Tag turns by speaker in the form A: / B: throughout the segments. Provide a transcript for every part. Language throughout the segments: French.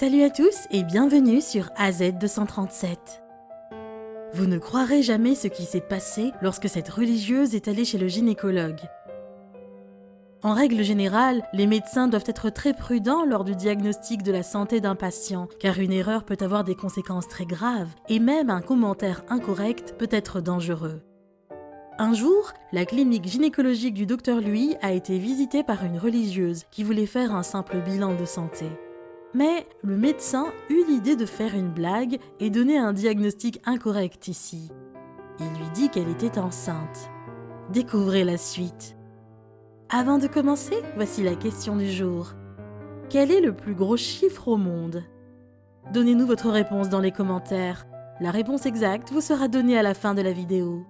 A: Salut à tous et bienvenue sur AZ237. Vous ne croirez jamais ce qui s'est passé lorsque cette religieuse est allée chez le gynécologue. En règle générale, les médecins doivent être très prudents lors du diagnostic de la santé d'un patient, car une erreur peut avoir des conséquences très graves et même un commentaire incorrect peut être dangereux. Un jour, la clinique gynécologique du Dr Louis a été visitée par une religieuse qui voulait faire un simple bilan de santé. Mais le médecin eut l'idée de faire une blague et donner un diagnostic incorrect ici. Il lui dit qu'elle était enceinte. Découvrez la suite. Avant de commencer, voici la question du jour. Quel est le plus gros chiffre au monde? Donnez-nous votre réponse dans les commentaires. La réponse exacte vous sera donnée à la fin de la vidéo.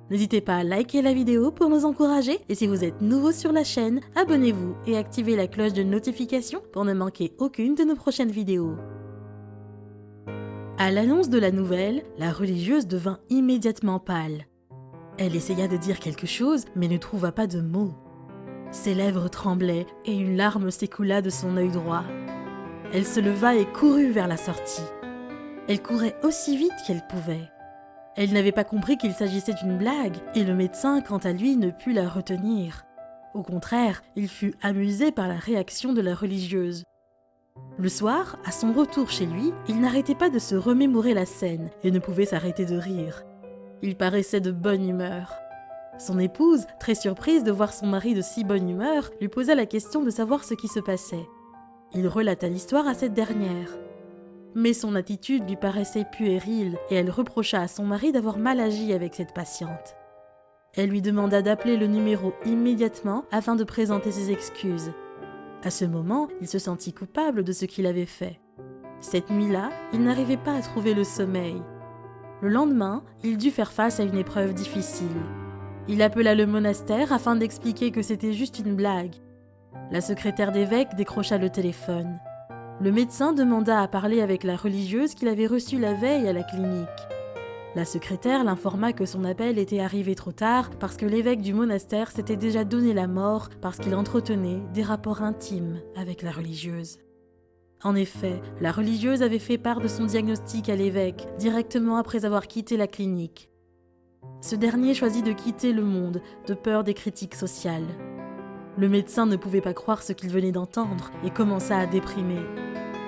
A: N'hésitez pas à liker la vidéo pour nous encourager et si vous êtes nouveau sur la chaîne, abonnez-vous et activez la cloche de notification pour ne manquer aucune de nos prochaines vidéos. À l'annonce de la nouvelle, la religieuse devint immédiatement pâle. Elle essaya de dire quelque chose mais ne trouva pas de mots. Ses lèvres tremblaient et une larme s'écoula de son œil droit. Elle se leva et courut vers la sortie. Elle courait aussi vite qu'elle pouvait. Elle n'avait pas compris qu'il s'agissait d'une blague, et le médecin, quant à lui, ne put la retenir. Au contraire, il fut amusé par la réaction de la religieuse. Le soir, à son retour chez lui, il n'arrêtait pas de se remémorer la scène et ne pouvait s'arrêter de rire. Il paraissait de bonne humeur. Son épouse, très surprise de voir son mari de si bonne humeur, lui posa la question de savoir ce qui se passait. Il relata l'histoire à cette dernière. Mais son attitude lui paraissait puérile et elle reprocha à son mari d'avoir mal agi avec cette patiente. Elle lui demanda d'appeler le numéro immédiatement afin de présenter ses excuses. À ce moment, il se sentit coupable de ce qu'il avait fait. Cette nuit-là, il n'arrivait pas à trouver le sommeil. Le lendemain, il dut faire face à une épreuve difficile. Il appela le monastère afin d'expliquer que c'était juste une blague. La secrétaire d'évêque décrocha le téléphone. Le médecin demanda à parler avec la religieuse qu'il avait reçue la veille à la clinique. La secrétaire l'informa que son appel était arrivé trop tard parce que l'évêque du monastère s'était déjà donné la mort parce qu'il entretenait des rapports intimes avec la religieuse. En effet, la religieuse avait fait part de son diagnostic à l'évêque directement après avoir quitté la clinique. Ce dernier choisit de quitter le monde de peur des critiques sociales. Le médecin ne pouvait pas croire ce qu'il venait d'entendre et commença à déprimer.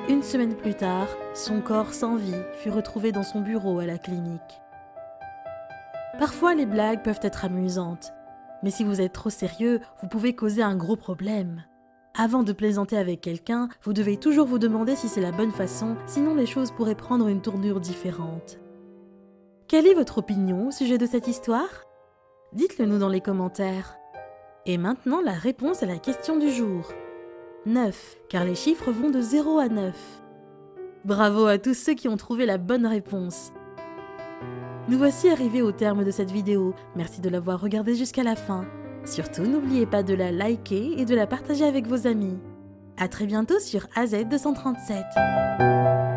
A: Une semaine plus tard, son corps sans vie fut retrouvé dans son bureau à la clinique. Parfois, les blagues peuvent être amusantes, mais si vous êtes trop sérieux, vous pouvez causer un gros problème. Avant de plaisanter avec quelqu'un, vous devez toujours vous demander si c'est la bonne façon, sinon les choses pourraient prendre une tournure différente. Quelle est votre opinion au sujet de cette histoire? Dites-le nous dans les commentaires. Et maintenant, la réponse à la question du jour. 9, car les chiffres vont de 0 à 9. Bravo à tous ceux qui ont trouvé la bonne réponse. Nous voici arrivés au terme de cette vidéo. Merci de l'avoir regardée jusqu'à la fin. Surtout, n'oubliez pas de la liker et de la partager avec vos amis. À très bientôt sur AZ237.